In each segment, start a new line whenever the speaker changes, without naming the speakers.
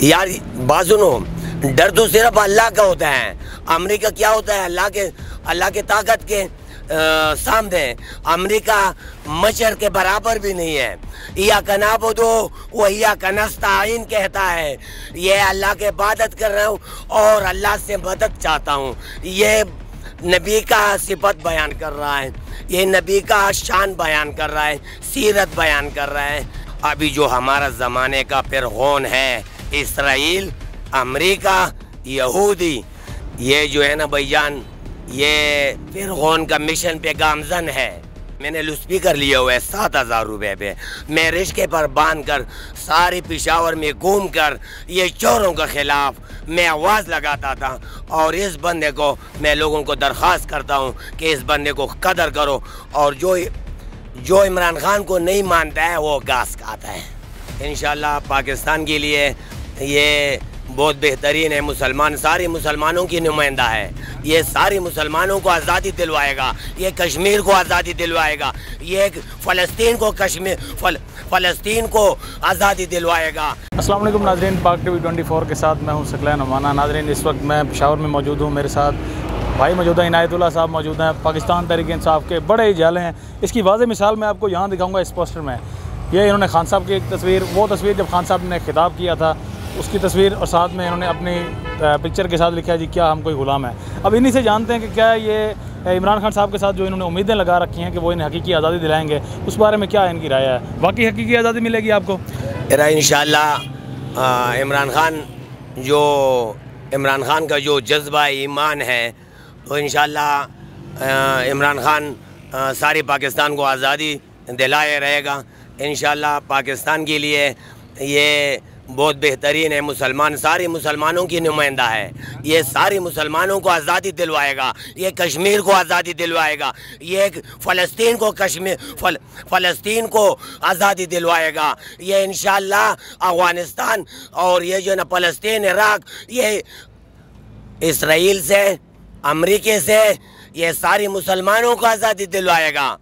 यार बात सुनो, डर तो सिर्फ अल्लाह का होता है। अमेरिका क्या होता है, अल्लाह के ताकत के सामने अमेरिका मशर के बराबर भी नहीं है। या कनाबुदो वहिया कनस्ताइन कहता है, ये अल्लाह के इबादत कर रहा हूँ और अल्लाह से मदद चाहता हूँ। ये नबी का सिफत बयान कर रहा है, ये नबी का शान बयान कर रहा है, सीरत बयान कर रहा है। अभी जो हमारा ज़माने का फिरौन है, इसराइल, अमेरिका, यहूदी, ये जो है ना भाईजान, ये फिरौन का मिशन पे गामजन है। मैंने लुस्पीकर लिया हुआ है 7,000 रुपये पे। मैं रिश्के पर बांध कर सारी पेशावर में घूम कर ये चोरों के खिलाफ मैं आवाज़ लगाता था। और इस बंदे को मैं लोगों को दरख्वास्त करता हूँ कि इस बंदे को कदर करो, और जो इमरान खान को नहीं मानता है वो घास खाता है। इंशाल्लाह पाकिस्तान के लिए ये बहुत बेहतरीन है। मुसलमान सारे मुसलमानों की नुमाइंदा है। ये सारे मुसलमानों को आज़ादी दिलवाएगा, ये कश्मीर को आज़ादी दिलवाएगा, ये फ़लस्तीन को आज़ादी दिलवाएगा।
अस्सलाम वालेकुम नाज़रीन, पाक टीवी 24 के साथ मैं हूं सकलैन अमाना। नाज़रीन, इस वक्त मैं पेशावर में मौजूद हूं। मेरे साथ भाई मौजूद हैं, इनायतुल्लाह साहब मौजूद हैं। पाकिस्तान तहरीक इंसाफ के बड़े इजाले हैं। इसकी वाज़ेह मिसाल मैं आपको यहाँ दिखाऊँगा इस पोस्टर में। ये इन्होंने खान साहब की एक तस्वीर, वो तस्वीर जब खान साहब ने खिताब किया था उसकी तस्वीर, और साथ में इन्होंने अपनी पिक्चर के साथ लिखा है जी क्या हम कोई गुलाम है। अब इन्हीं से जानते हैं कि क्या ये इमरान खान साहब के साथ जो इन्होंने उम्मीदें लगा रखी हैं कि वो इन्हें हकीकी आज़ादी दिलाएंगे, उस बारे में क्या इनकी राय है? वाकई हकीकी आज़ादी मिलेगी आपको?
इंशाअल्लाह इमरान खान का जो जज्बा ईमान है, तो इंशाअल्लाह इमरान खान सारी पाकिस्तान को आज़ादी दिलाए रहेगा। इंशाअल्लाह पाकिस्तान के लिए ये बहुत बेहतरीन है। मुसलमान सारे मुसलमानों की नुमाइंदा है। ये सारे मुसलमानों को आज़ादी दिलवाएगा, ये कश्मीर को आज़ादी दिलवाएगा, ये फ़लस्तीन को आज़ादी दिलवाएगा। ये इंशाअल्लाह अफ़गानिस्तान और ये जो ना फ़लस्तीन, इराक़, ये इसराइल से, अमेरिका से, ये सारे मुसलमानों को आज़ादी दिलवाएगा।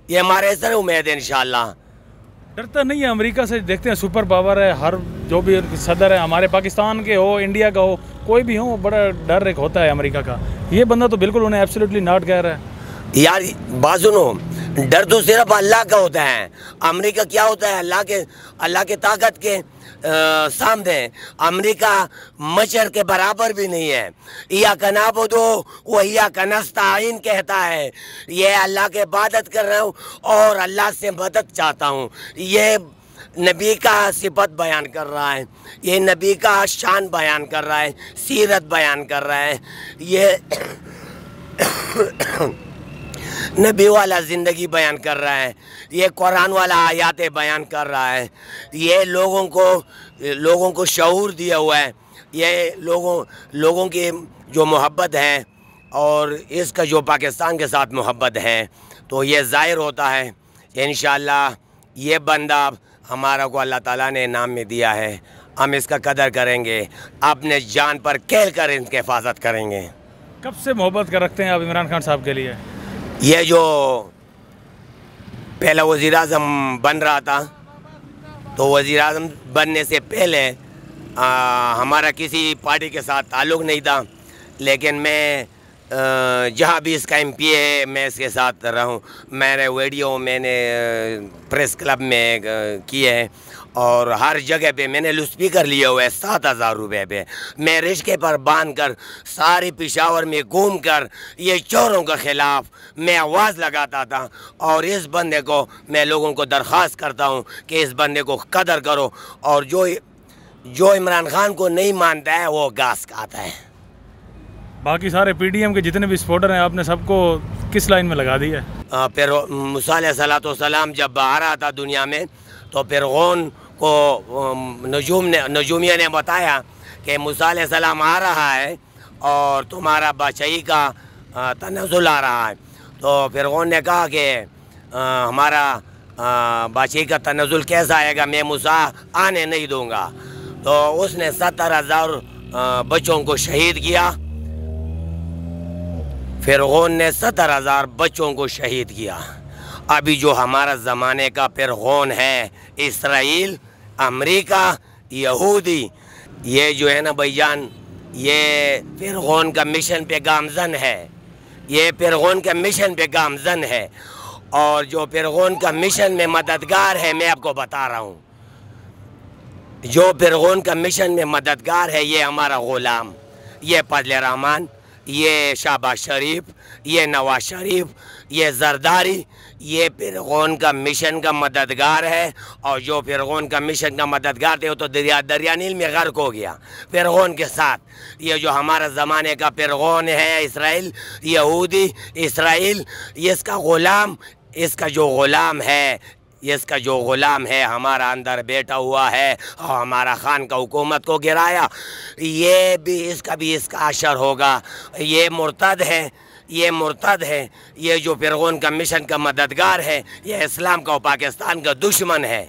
ये हमारे सर उम्मीद है। इंशाअल्लाह
डरता नहीं है अमेरिका से? देखते हैं सुपर पावर है, हर जो भी सदर है, हमारे पाकिस्तान के हो, इंडिया का हो, कोई भी हो, बड़ा डर एक होता है अमेरिका का। ये बंदा तो बिल्कुल उन्हें एब्सोल्युटली नॉट कह रहा है।
यार बात सुनो, डर तो सिर्फ अल्लाह का होता है। अमेरिका क्या होता है, अल्लाह के ताकत के सामने अमेरिका मशर के बराबर भी नहीं है। या कनाबुदो वहिया कनस्ताइन कहता है, ये अल्लाह के इबादत कर रहा हूँ और अल्लाह से मदद चाहता हूँ। ये नबी का सिफत बयान कर रहा है, ये नबी का शान बयान कर रहा है, सीरत बयान कर रहा है। ये नबी वाला ज़िंदगी बयान कर रहा है, ये कुरान वाला आयातें बयान कर रहा है। ये लोगों को शऊर दिया हुआ है। ये लोगों की जो मोहब्बत है और इसका जो पाकिस्तान के साथ मोहब्बत है, तो ये ज़ाहिर होता है। इंशाअल्लाह ये बंदा हमारा को अल्लाह ताला ने इनाम में दिया है, हम इसका कदर करेंगे, अपने जान पर खेल कर इनकी हिफाजत करेंगे।
कब से मोहब्बत कर रखते हैं आप इमरान खान साहब के लिए?
ये जो पहला वज़ीर आज़म बन रहा था, तो वज़ीर आज़म बनने से पहले हमारा किसी पार्टी के साथ ताल्लुक़ नहीं था, लेकिन मैं जहाँ भी इसका MP है मैं इसके साथ रहा हूँ। मैंने प्रेस क्लब में किए हैं और हर जगह पे मैंने लुस्पीकर लिया हुआ है 7,000 रुपये पे। मैं रिश्के पर बांध कर सारी पेशावर में घूम कर ये चोरों के ख़िलाफ़ मैं आवाज़ लगाता था। और इस बंदे को मैं लोगों को दरख्वास्त करता हूँ कि इस बंदे को कदर करो, और जो इमरान खान को नहीं मानता है वो घास खाता है।
बाकी सारे PDM के जितने भी सपोर्टर हैं, आपने सबको किस लाइन में लगा दिया?
फिर मूसा अलैहिस्सलाम जब आ रहा था दुनिया में, तो फिरौन को नजूमिया ने बताया कि मूसा अलैहिस्सलाम आ रहा है और तुम्हारा बादशाही का तनज़्ज़ुल आ रहा है। तो फिरौन ने कहा कि हमारा बादशाही का तनज़्ज़ुल कैसा आएगा, मैं मूसा आने नहीं दूँगा। तो उसने 70,000 बच्चों को शहीद किया। फिरौन ने 70,000 बच्चों को शहीद किया। अभी जो हमारा ज़माने का फिरौन है, इसराइल, अमेरिका, यहूदी, ये जो है ना भाईजान, ये फिरौन का मिशन पे गामजन है, ये फिरौन का मिशन पे गामजन है। और जो फिरौन का मिशन में मददगार है, मैं आपको बता रहा हूँ, जो फिरौन का मिशन में मददगार है, ये हमारा ग़ुलाम, ये फजल रहमान, ये शहबाज शरीफ, ये नवाज शरीफ, ये जरदारी, ये फिरौन का मिशन का मददगार है। और जो फिरौन का मिशन का मददगार थे वो तो दरिया नील में गर्क हो गया फिरौन के साथ। ये जो हमारा ज़माने का फिरौन है इसराइल, यहूदी इसराइल, ये इसका ग़ुलाम, इसका जो ग़ुलाम है हमारा अंदर बैठा हुआ है और हमारा खान का हुकूमत को गिराया, ये भी इसका असर होगा। ये मुर्तद है, ये जो फिरौन का मिशन का मददगार है, ये इस्लाम का और पाकिस्तान का दुश्मन है।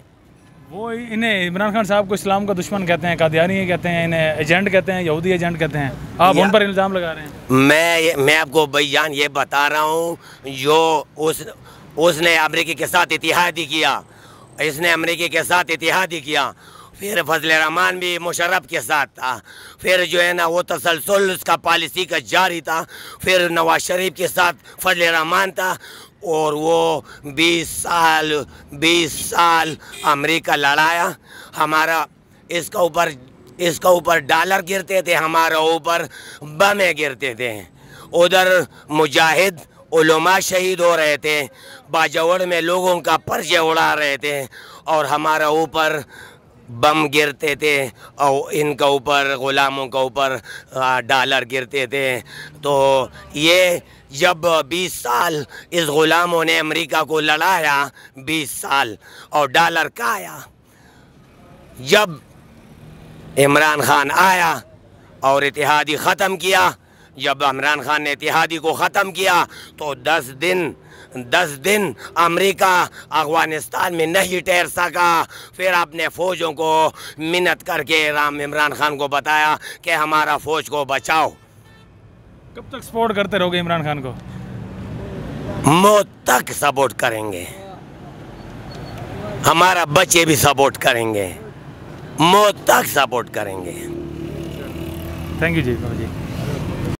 वो इन्हें इमरान खान साहब को इस्लाम का दुश्मन कहते हैं, कादियानी कहते हैं, इन्हें एजेंट कहते हैं, यहूदी एजेंट कहते हैं। आप उन पर इल्ज़ाम लगा रहे हैं।
मैं आपको भाईजान ये बता रहा हूँ, जो उसने अमेरिका के साथ इत्तेहादी किया, इसने अमेरिका के साथ इत्तेहादी किया, फिर फजल रहमान भी मुशर्रफ के साथ था, फिर जो है ना वो तसलसल उसका पॉलिसी का जारी था, फिर नवाज शरीफ के साथ फजल रहमान था। और वो 20 साल अमेरिका लड़ाया, हमारा इसका ऊपर डॉलर गिरते थे, हमारा ऊपर बमें गिरते थे। उधर मुजाहिद उलमा शहीद हो रहे थे, बाजवड़ में लोगों का पर्चे उड़ा रहे थे, और हमारा ऊपर बम गिरते थे और इनका ऊपर ग़ुलामों का ऊपर डॉलर गिरते थे। तो ये जब 20 साल इस ग़ुलामों ने अमेरिका को लड़ाया, 20 साल, और डॉलर का आया, जब इमरान खान आया और इत्तेहादी ख़त्म किया, जब इमरान खान ने इत्तेहादी को ख़त्म किया तो 10 दिन अमेरिका अफ़गानिस्तान में नहीं ठहर सका। फिर अपने फ़ौजों को मिन्नत करके इमरान खान को बताया कि हमारा फ़ौज को बचाओ।
कब तक सपोर्ट करते रहोगे इमरान खान को?
मौत तक सपोर्ट करेंगे, हमारा बच्चे भी सपोर्ट करेंगे, मौत तक सपोर्ट करेंगे।
Thank you ji.